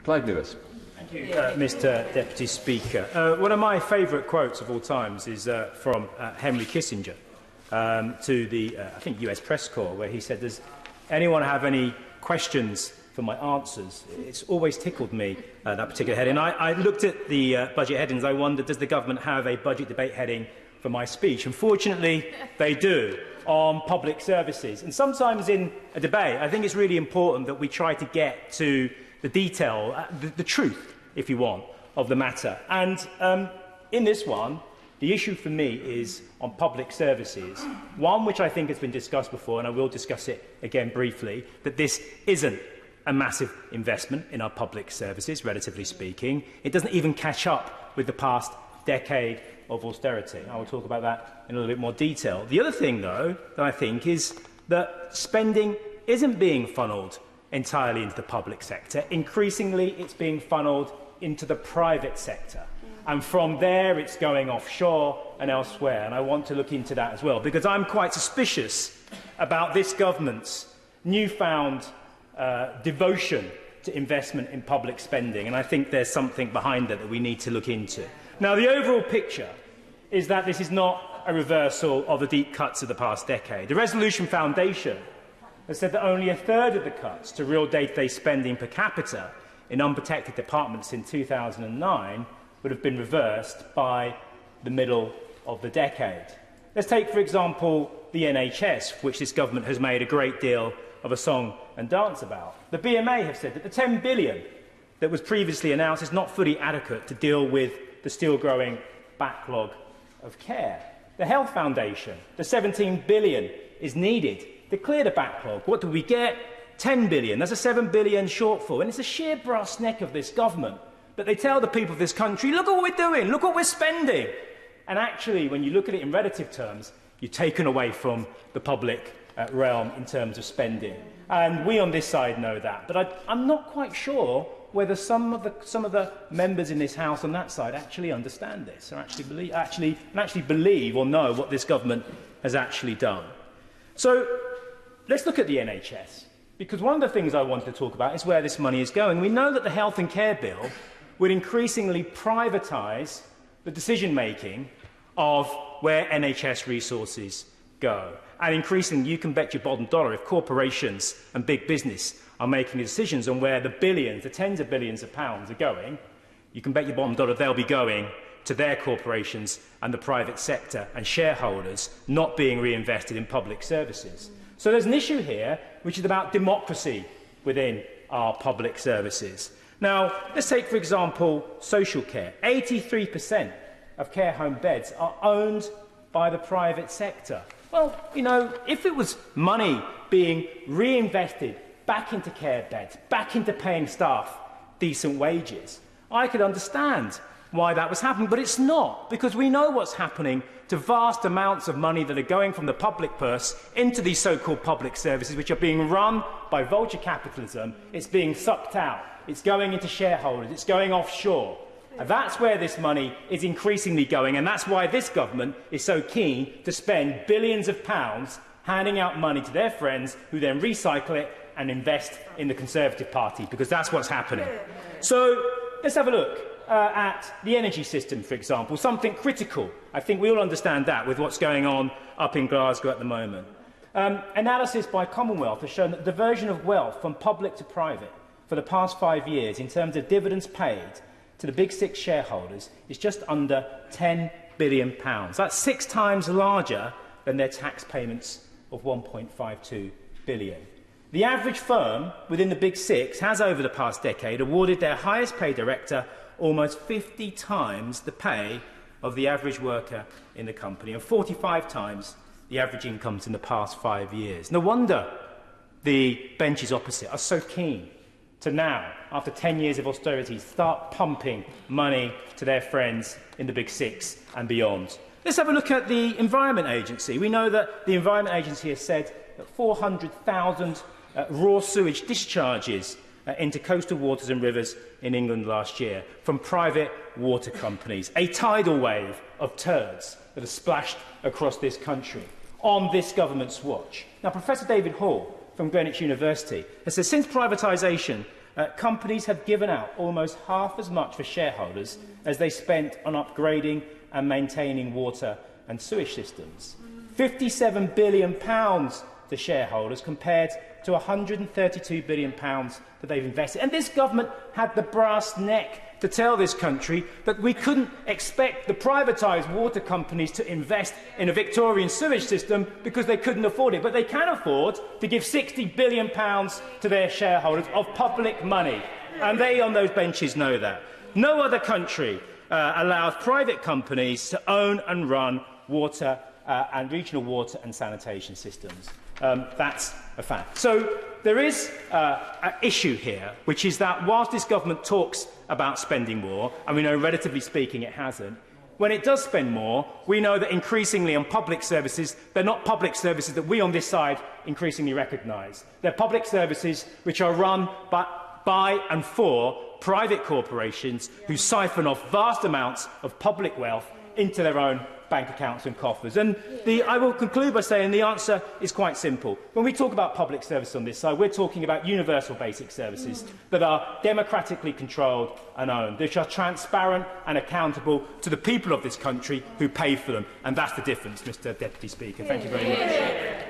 Clive Lewis. Thank you, Mr. Deputy Speaker. One of my favourite quotes of all times is from Henry Kissinger to the, I think, US Press Corps, where he said, "Does anyone have any questions for my answers?" It's always tickled me, that particular heading. I looked at the budget headings. I wondered, does the government have a budget debate heading for my speech? Unfortunately, they do, on public services. And sometimes in a debate, I think it's really important that we try to get to the detail, the truth, if you want, of the matter. And in this one, the issue for me is on public services, one which I think has been discussed before, and I will discuss it again briefly, that this isn't a massive investment in our public services, relatively speaking. It doesn't even catch up with the past decade of austerity. I will talk about that in a little bit more detail. The other thing, though, that I think is that spending isn't being funnelled entirely into the public sector. Increasingly, it's being funnelled into the private sector. And from there, it's going offshore and elsewhere. And I want to look into that as well, because I'm quite suspicious about this government's newfound devotion to investment in public spending. And I think there's something behind it that we need to look into. Now, the overall picture is that this is not a reversal of the deep cuts of the past decade. The Resolution Foundation has said that only a third of the cuts to real day-to-day spending per capita in unprotected departments in 2009 would have been reversed by the middle of the decade. Let's take, for example, the NHS, which this government has made a great deal of a song and dance about. The BMA have said that the £10 billion that was previously announced is not fully adequate to deal with the still-growing backlog of care. The Health Foundation, the £17 billion is needed to clear the backlog. What do we get? £10 billion. That's a £7 billion shortfall. And it's a sheer brass neck of this government that they tell the people of this country, look at what we're doing, look what we're spending. And actually, when you look at it in relative terms, you're taken away from the public realm in terms of spending. And we on this side know that. But I'm not quite sure whether some of the members in this House on that side actually understand this, or actually believe or know what this government has actually done. So let's look at the NHS, because one of the things I wanted to talk about is where this money is going. We know that the Health and Care Bill would increasingly privatise the decision-making of where NHS resources go. And increasingly, you can bet your bottom dollar, if corporations and big business are making decisions on where the billions, the tens of billions of pounds are going, you can bet your bottom dollar they'll be going to their corporations and the private sector and shareholders, not being reinvested in public services. So there's an issue here which is about democracy within our public services. Now, let's take, for example, social care. 83% of care home beds are owned by the private sector. Well, you know, if it was money being reinvested back into care beds, back into paying staff decent wages, I could understand why that was happening, but it's not, because we know what's happening to vast amounts of money that are going from the public purse into these so-called public services, which are being run by vulture capitalism. It's being sucked out. It's going into shareholders. It's going offshore. And that's where this money is increasingly going, and that's why this government is so keen to spend billions of pounds handing out money to their friends who then recycle it and invest in the Conservative Party, because that's what's happening. So let's have a look at the energy system, for example, something critical. I think we all understand that with what's going on up in Glasgow at the moment. Analysis by Commonwealth has shown that the diversion of wealth from public to private for the past 5 years in terms of dividends paid to the big six shareholders is just under £10 billion. That's 6 times larger than their tax payments of £1.52 billion. The average firm within the big six has, over the past decade, awarded their highest paid director almost 50 times the pay of the average worker in the company, and 45 times the average incomes in the past 5 years. No wonder the benches opposite are so keen to now, after 10 years of austerity, start pumping money to their friends in the big six and beyond. Let's have a look at the Environment Agency. We know that the Environment Agency has said that 400,000 raw sewage discharges into coastal waters and rivers in England last year from private water companies. A tidal wave of turds that have splashed across this country on this government's watch. Now, Professor David Hall from Greenwich University has said since privatisation companies have given out almost half as much for shareholders as they spent on upgrading and maintaining water and sewage systems. £57 billion to shareholders compared to £132 billion that they've invested. And this government had the brass neck to tell this country that we couldn't expect the privatised water companies to invest in a Victorian sewage system because they couldn't afford it. But they can afford to give £60 billion to their shareholders of public money. And they on those benches know that. No other country allows private companies to own and run water and regional water and sanitation systems. That's a fact. So there is an issue here, which is that whilst this government talks about spending more, and we know relatively speaking it hasn't, when it does spend more, we know that increasingly on public services, they're not public services that we on this side increasingly recognise. They're public services which are run by and for private corporations who siphon off vast amounts of public wealth into their own bank accounts and coffers. And I will conclude by saying the answer is quite simple. When we talk about public service on this side, we're talking about universal basic services that are democratically controlled and owned, which are transparent and accountable to the people of this country who pay for them. And that's the difference, Mr Deputy Speaker. Thank you very much.